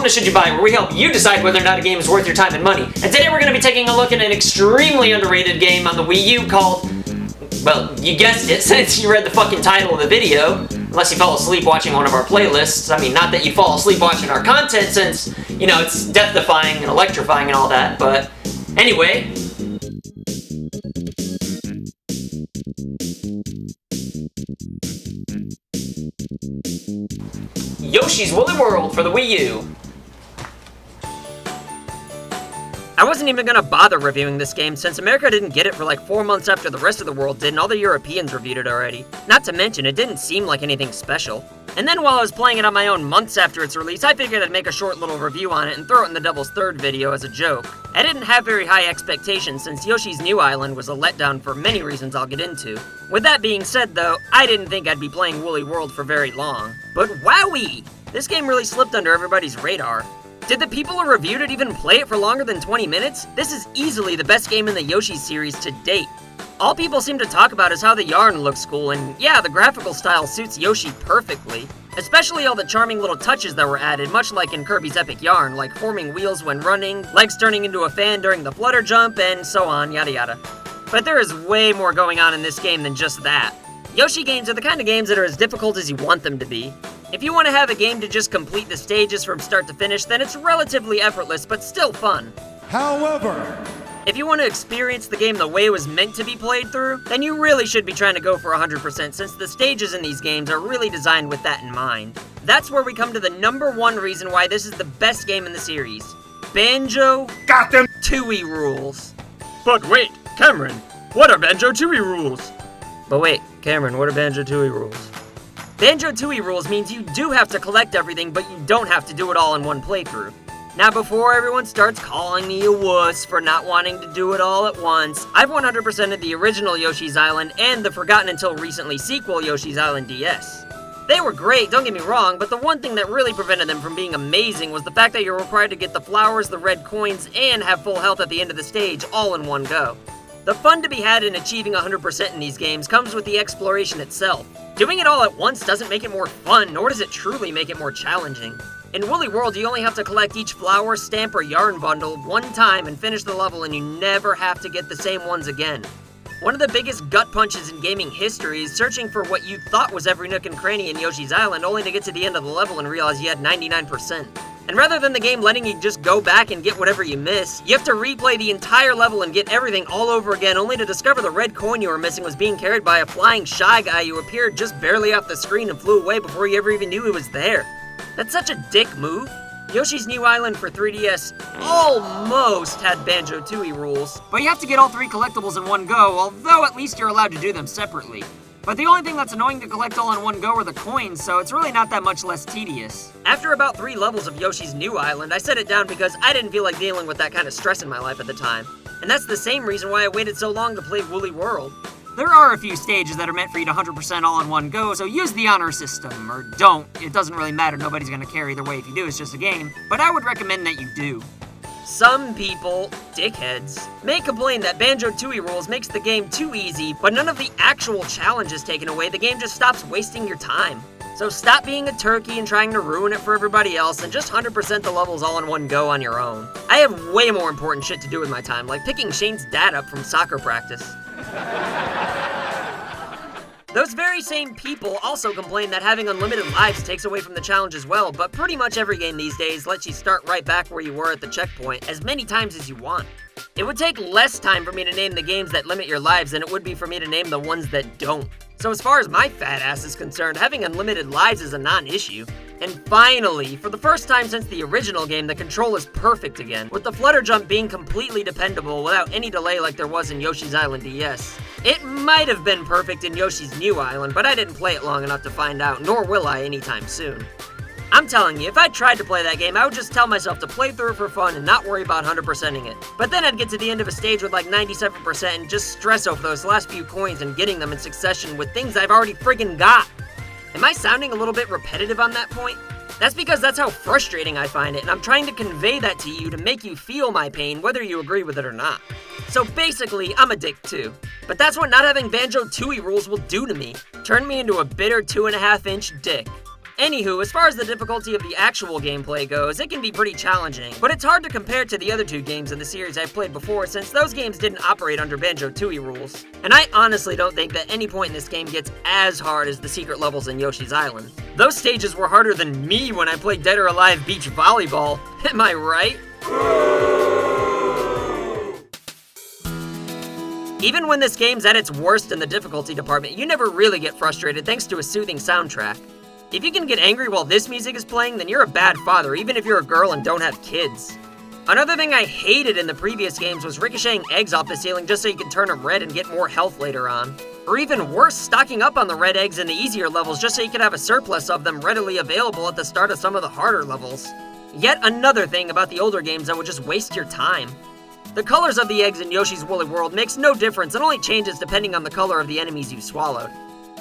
Welcome to Should You Buy, where we help you decide whether or not a game is worth your time and money. And today we're going to be taking a look at an extremely underrated game on the Wii U called, well, you guessed it since you read the fucking title of the video. Unless you fall asleep watching one of our playlists. I mean, not that you fall asleep watching our content since, you know, it's death-defying and electrifying and all that, but anyway. Yoshi's Woolly World for the Wii U. I wasn't even gonna bother reviewing this game since America didn't get it for like 4 months after the rest of the world did and all the Europeans reviewed it already. Not to mention, it didn't seem like anything special. And then while I was playing it on my own months after its release, I figured I'd make a short little review on it and throw it in the Devil's Third video as a joke. I didn't have very high expectations since Yoshi's New Island was a letdown for many reasons I'll get into. With that being said though, I didn't think I'd be playing Woolly World for very long. But wowee! This game really slipped under everybody's radar. Did the people who reviewed it even play it for longer than 20 minutes? This is easily the best game in the Yoshi series to date. All people seem to talk about is how the yarn looks cool, and yeah, the graphical style suits Yoshi perfectly. Especially all the charming little touches that were added, much like in Kirby's Epic Yarn, like forming wheels when running, legs turning into a fan during the flutter jump, and so on, yada yada. But there is way more going on in this game than just that. Yoshi games are the kind of games that are as difficult as you want them to be. If you want to have a game to just complete the stages from start to finish, then it's relatively effortless, but still fun. However, if you want to experience the game the way it was meant to be played through, then you really should be trying to go for 100% since the stages in these games are really designed with that in mind. That's where we come to the #1 reason why this is the best game in the series. Banjo-Tooie rules. But wait, Cameron, what are Banjo-Tooie rules? But wait, Cameron, what are Banjo-Tooie rules? Banjo-Tooie rules means you do have to collect everything, but you don't have to do it all in one playthrough. Now before everyone starts calling me a wuss for not wanting to do it all at once, I've 100%ed the original Yoshi's Island and the forgotten until recently sequel Yoshi's Island DS. They were great, don't get me wrong, but the one thing that really prevented them from being amazing was the fact that you're required to get the flowers, the red coins, and have full health at the end of the stage all in one go. The fun to be had in achieving 100% in these games comes with the exploration itself. Doing it all at once doesn't make it more fun, nor does it truly make it more challenging. In Woolly World, you only have to collect each flower, stamp, or yarn bundle one time and finish the level, and you never have to get the same ones again. One of the biggest gut punches in gaming history is searching for what you thought was every nook and cranny in Yoshi's Island, only to get to the end of the level and realize you had 99%. And rather than the game letting you just go back and get whatever you miss, you have to replay the entire level and get everything all over again, only to discover the red coin you were missing was being carried by a flying Shy Guy who appeared just barely off the screen and flew away before you ever even knew he was there. That's such a dick move. Yoshi's New Island for 3DS almost had Banjo-Tooie rules, but you have to get all 3 collectibles in one go, although at least you're allowed to do them separately. But the only thing that's annoying to collect all in one go are the coins, so it's really not that much less tedious. After about 3 levels of Yoshi's New Island, I set it down because I didn't feel like dealing with that kind of stress in my life at the time. And that's the same reason why I waited so long to play Woolly World. There are a few stages that are meant for you to 100% all in one go, so use the honor system, or don't. It doesn't really matter, nobody's gonna care either way if you do, it's just a game. But I would recommend that you do. Some people, dickheads, may complain that Banjo-Tooie rules makes the game too easy, but none of the actual challenge is taken away, the game just stops wasting your time. So stop being a turkey and trying to ruin it for everybody else, and just 100% the levels all in one go on your own. I have way more important shit to do with my time, like picking Shane's dad up from soccer practice. Those very same people also complain that having unlimited lives takes away from the challenge as well, but pretty much every game these days lets you start right back where you were at the checkpoint as many times as you want. It would take less time for me to name the games that limit your lives than it would be for me to name the ones that don't. So as far as my fat ass is concerned, having unlimited lives is a non-issue. And finally, for the first time since the original game, the control is perfect again, with the flutter jump being completely dependable without any delay like there was in Yoshi's Island DS. It might have been perfect in Yoshi's New Island, but I didn't play it long enough to find out, nor will I anytime soon. I'm telling you, if I tried to play that game, I would just tell myself to play through it for fun and not worry about 100%ing it. But then I'd get to the end of a stage with like 97% and just stress over those last few coins and getting them in succession with things I've already friggin' got. Am I sounding a little bit repetitive on that point? That's because that's how frustrating I find it, and I'm trying to convey that to you to make you feel my pain, whether you agree with it or not. So basically, I'm a dick too. But that's what not having Banjo-Tooie rules will do to me. Turn me into a bitter 2.5-inch dick. Anywho, as far as the difficulty of the actual gameplay goes, it can be pretty challenging, but it's hard to compare to the other two games in the series I've played before since those games didn't operate under Banjo-Tooie rules. And I honestly don't think that any point in this game gets as hard as the secret levels in Yoshi's Island. Those stages were harder than me when I played Dead or Alive Beach Volleyball, am I right? Even when this game's at its worst in the difficulty department, you never really get frustrated thanks to a soothing soundtrack. If you can get angry while this music is playing, then you're a bad father, even if you're a girl and don't have kids. Another thing I hated in the previous games was ricocheting eggs off the ceiling just so you can turn them red and get more health later on. Or even worse, stocking up on the red eggs in the easier levels just so you could have a surplus of them readily available at the start of some of the harder levels. Yet another thing about the older games that would just waste your time. The colors of the eggs in Yoshi's Woolly World makes no difference and only changes depending on the color of the enemies you've swallowed.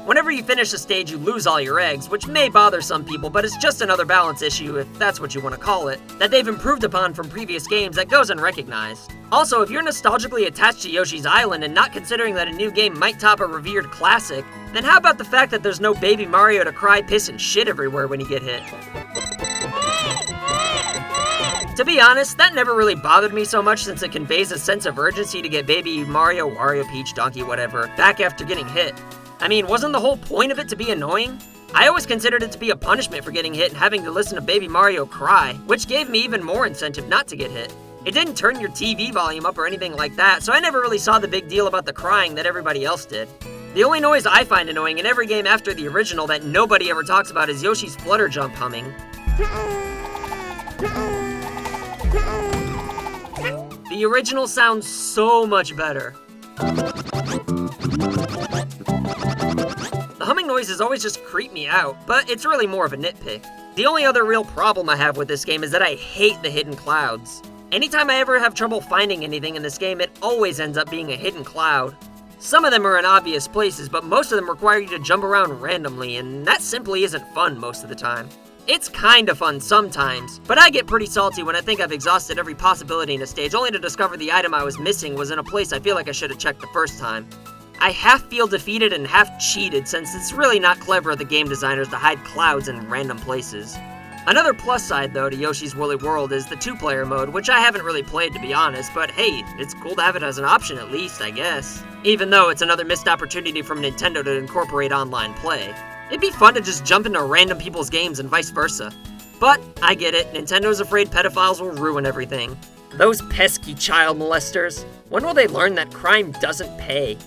Whenever you finish a stage, you lose all your eggs, which may bother some people, but it's just another balance issue, if that's what you want to call it, that they've improved upon from previous games that goes unrecognized. Also, if you're nostalgically attached to Yoshi's Island and not considering that a new game might top a revered classic, then how about the fact that there's no Baby Mario to cry, piss, and shit everywhere when you get hit? To be honest, that never really bothered me so much since it conveys a sense of urgency to get Baby Mario, Wario, Peach, Donkey, whatever, back after getting hit. I mean, wasn't the whole point of it to be annoying? I always considered it to be a punishment for getting hit and having to listen to Baby Mario cry, which gave me even more incentive not to get hit. It didn't turn your TV volume up or anything like that, so I never really saw the big deal about the crying that everybody else did. The only noise I find annoying in every game after the original that nobody ever talks about is Yoshi's flutter jump humming. The original sounds so much better. The humming noises always just creep me out, but it's really more of a nitpick. The only other real problem I have with this game is that I hate the hidden clouds. Anytime I ever have trouble finding anything in this game, it always ends up being a hidden cloud. Some of them are in obvious places, but most of them require you to jump around randomly, and that simply isn't fun most of the time. It's kinda fun sometimes, but I get pretty salty when I think I've exhausted every possibility in a stage only to discover the item I was missing was in a place I feel like I should have checked the first time. I half feel defeated and half cheated since it's really not clever of the game designers to hide clouds in random places. Another plus side though to Yoshi's Woolly World is the 2-player mode, which I haven't really played to be honest, but hey, it's cool to have it as an option at least, I guess. Even though it's another missed opportunity from Nintendo to incorporate online play. It'd be fun to just jump into random people's games and vice versa. But, I get it, Nintendo's afraid pedophiles will ruin everything. Those pesky child molesters. When will they learn that crime doesn't pay?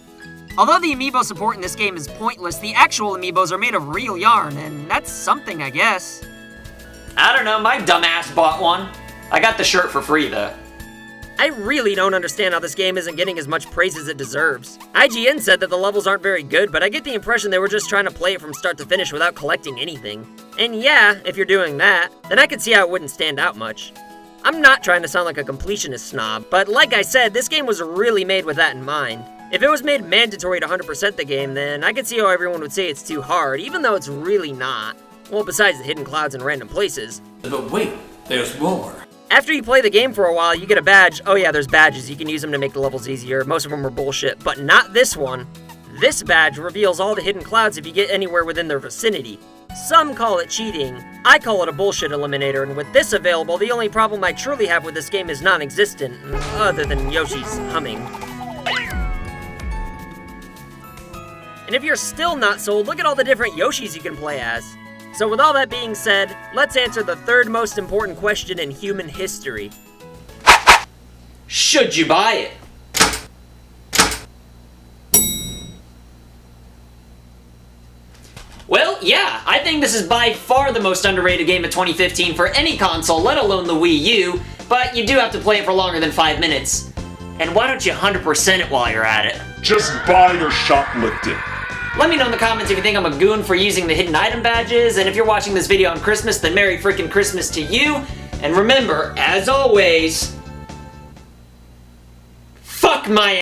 Although the Amiibo support in this game is pointless, the actual Amiibos are made of real yarn, and that's something, I guess. I don't know, my dumbass bought one. I got the shirt for free, though. I really don't understand how this game isn't getting as much praise as it deserves. IGN said that the levels aren't very good, but I get the impression they were just trying to play it from start to finish without collecting anything. And yeah, if you're doing that, then I could see how it wouldn't stand out much. I'm not trying to sound like a completionist snob, but like I said, this game was really made with that in mind. If it was made mandatory to 100% the game, then I could see how everyone would say it's too hard, even though it's really not. Well, besides the hidden clouds in random places. But wait, there's more. After you play the game for a while, you get a badge. Oh yeah, there's badges. You can use them to make the levels easier. Most of them are bullshit, but not this one. This badge reveals all the hidden clouds if you get anywhere within their vicinity. Some call it cheating. I call it a bullshit eliminator, and with this available, the only problem I truly have with this game is non-existent, other than Yoshi's humming. And if you're still not sold, look at all the different Yoshis you can play as. So with all that being said, let's answer the third most important question in human history. Should you buy it? Well, yeah, I think this is by far the most underrated game of 2015 for any console, let alone the Wii U, but you do have to play it for longer than 5 minutes. And why don't you 100% it while you're at it? Just buy or shoplift it. Let me know in the comments if you think I'm a goon for using the hidden item badges, and if you're watching this video on Christmas, then Merry freaking Christmas to you. And remember, as always, fuck my